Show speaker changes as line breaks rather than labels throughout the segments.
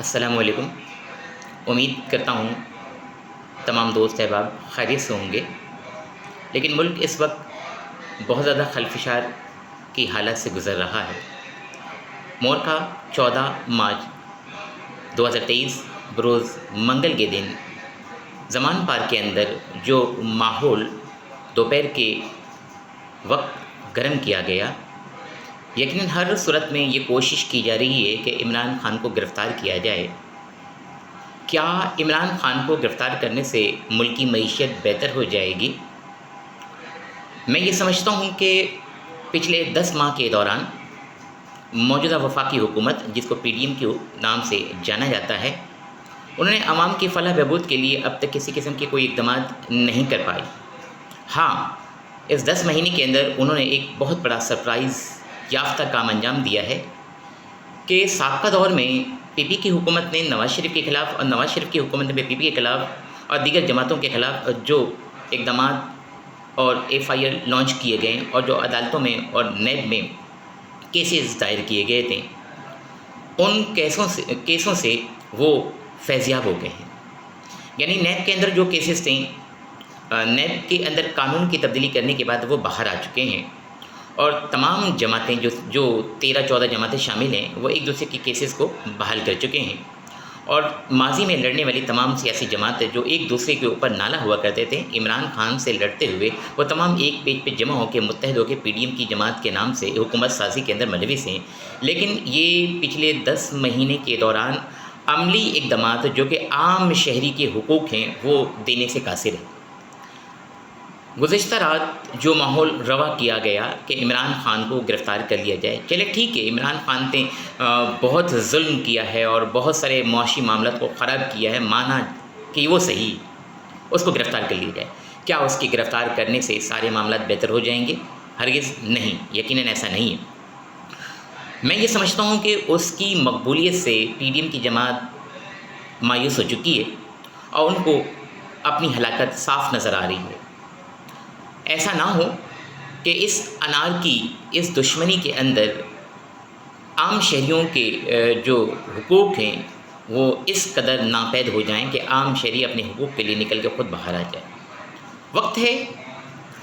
السلام علیکم۔ امید کرتا ہوں تمام دوست احباب خیریت سے ہوں گے، لیکن ملک اس وقت بہت زیادہ خلفشار کی حالت سے گزر رہا ہے۔ مورکھا 14 مارچ 2023 بروز منگل کے دن زمان پارک کے اندر جو ماحول دوپہر کے وقت گرم کیا گیا، یقیناً ہر صورت میں یہ کوشش کی جا رہی ہے کہ عمران خان کو گرفتار کیا جائے۔ کیا عمران خان کو گرفتار کرنے سے ملکی معیشت بہتر ہو جائے گی؟ میں یہ سمجھتا ہوں کہ پچھلے 10 ماہ کے دوران موجودہ وفاقی حکومت، جس کو PDM کے نام سے جانا جاتا ہے، انہوں نے عوام کی فلاح بہبود کے لیے اب تک کسی قسم کے کوئی اقدامات نہیں کر پائی۔ ہاں، اس 10 مہینے کے اندر انہوں نے ایک بہت بڑا سرپرائز یافتہ کام انجام دیا ہے کہ سابقہ دور میں PP کی حکومت نے نواز شریف کے خلاف اور نواز شریف کی حکومت نے PP کے خلاف اور دیگر جماعتوں کے خلاف جو اقدامات اور FIR لانچ کیے گئے اور جو عدالتوں میں اور نیب میں کیسز دائر کیے گئے تھے، ان کیسوں سے وہ فیضیاب ہو گئے ہیں۔ یعنی نیب کے اندر جو کیسز تھے، نیب کے اندر قانون کی تبدیلی کرنے کے بعد وہ باہر آ چکے ہیں، اور تمام جماعتیں جو 13-14 جماعتیں شامل ہیں، وہ ایک دوسرے کی کیسز کو بحال کر چکے ہیں، اور ماضی میں لڑنے والی تمام سیاسی جماعتیں جو ایک دوسرے کے اوپر نالا ہوا کرتے تھے، عمران خان سے لڑتے ہوئے، وہ تمام ایک پیج پہ جمع ہو کے متحد ہو کے PDM کی جماعت کے نام سے حکومت سازی کے اندر ملوث ہیں۔ لیکن یہ پچھلے 10 مہینے کے دوران عملی اقدامات جو کہ عام شہری کے حقوق ہیں، وہ دینے سے قاصر ہیں۔ گزشتہ رات جو ماحول روا کیا گیا کہ عمران خان کو گرفتار کر لیا جائے، چلے ٹھیک ہے، عمران خان نے بہت ظلم کیا ہے اور بہت سارے معاشی معاملات کو خراب کیا ہے، مانا کہ وہ صحیح، اس کو گرفتار کر لیا جائے۔ کیا اس کی گرفتار کرنے سے سارے معاملات بہتر ہو جائیں گے؟ ہرگز نہیں، یقیناً ایسا نہیں ہے۔ میں یہ سمجھتا ہوں کہ اس کی مقبولیت سے PDM کی جماعت مایوس ہو چکی ہے اور ان کو اپنی ہلاکت صاف نظر آ رہی ہے۔ ایسا نہ ہو کہ اس انار کی اس دشمنی کے اندر عام شہریوں کے جو حقوق ہیں وہ اس قدر ناپید ہو جائیں کہ عام شہری اپنے حقوق کے لیے نکل کے خود باہر آ جائے۔ وقت ہے،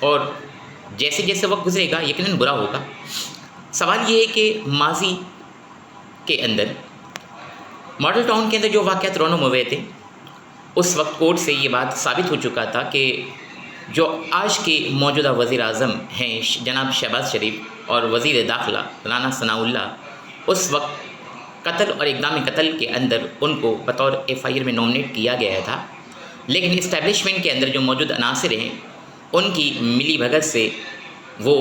اور جیسے جیسے وقت گزرے گا یقیناً برا ہوگا۔ سوال یہ ہے کہ ماضی کے اندر ماڈل ٹاؤن کے اندر جو واقعات رونما ہوئے تھے، اس وقت کورٹ سے یہ بات ثابت ہو چکا تھا کہ جو آج کے موجودہ وزیر اعظم ہیں جناب شہباز شریف اور وزیر داخلہ رانا ثناءاللہ، اس وقت قتل اور اقدام قتل کے اندر ان کو بطور FIR میں نومنیٹ کیا گیا تھا، لیکن اسٹیبلشمنٹ کے اندر جو موجود عناصر ہیں ان کی ملی بھگت سے وہ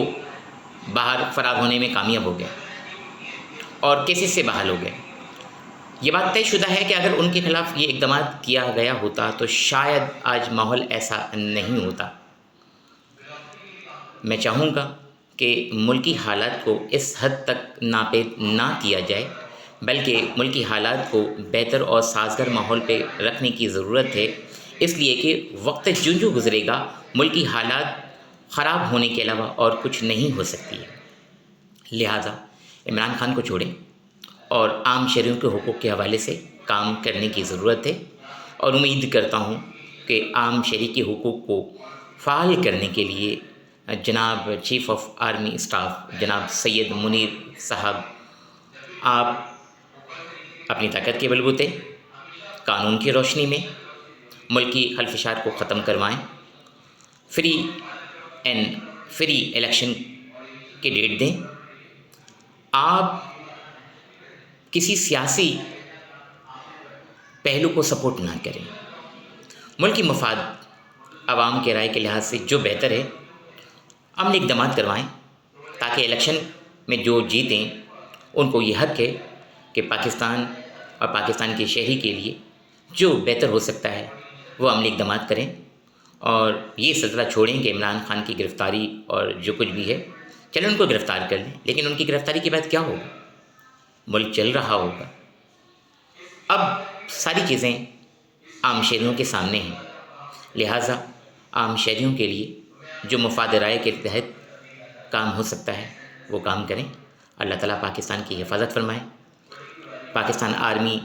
باہر فرار ہونے میں کامیاب ہو گئے اور کیسز سے بحال ہو گئے۔ یہ بات طے شدہ ہے کہ اگر ان کے خلاف یہ اقدامات کیا گیا ہوتا تو شاید آج ماحول ایسا نہیں ہوتا۔ میں چاہوں گا کہ ملکی حالات کو اس حد تک ناپید نہ کیا جائے، بلکہ ملکی حالات کو بہتر اور سازگار ماحول پہ رکھنے کی ضرورت ہے، اس لیے کہ وقت جوں گزرے گا ملکی حالات خراب ہونے کے علاوہ اور کچھ نہیں ہو سکتی ہے۔ لہٰذا عمران خان کو چھوڑیں اور عام شہریوں کے حقوق کے حوالے سے کام کرنے کی ضرورت ہے، اور امید کرتا ہوں کہ عام شہری کے حقوق کو فعال کرنے کے لیے جناب چیف آف آرمی اسٹاف جناب سید منیر صاحب، آپ اپنی طاقت کے بلبوتے قانون کی روشنی میں ملکی خلفشار کو ختم کروائیں، فری الیکشن کی ڈیٹ دیں۔ آپ کسی سیاسی پہلو کو سپورٹ نہ کریں، ملکی مفاد عوام کے رائے کے لحاظ سے جو بہتر ہے عملی اقدامات کروائیں، تاکہ الیکشن میں جو جیتیں ان کو یہ حق ہے کہ پاکستان اور پاکستان کے شہری کے لیے جو بہتر ہو سکتا ہے وہ عملی اقدامات کریں، اور یہ سلسلہ چھوڑیں کہ عمران خان کی گرفتاری اور جو کچھ بھی ہے، چلیں ان کو گرفتار کر لیں، لیکن ان کی گرفتاری کے بعد کیا ہوگا؟ ملک چل رہا ہوگا۔ اب ساری چیزیں عام شہریوں کے سامنے ہیں، لہٰذا عام شہریوں کے لیے جو مفاد رائے کے تحت کام ہو سکتا ہے وہ کام کریں۔ اللہ تعالیٰ پاکستان کی حفاظت فرمائے۔ پاکستان آرمی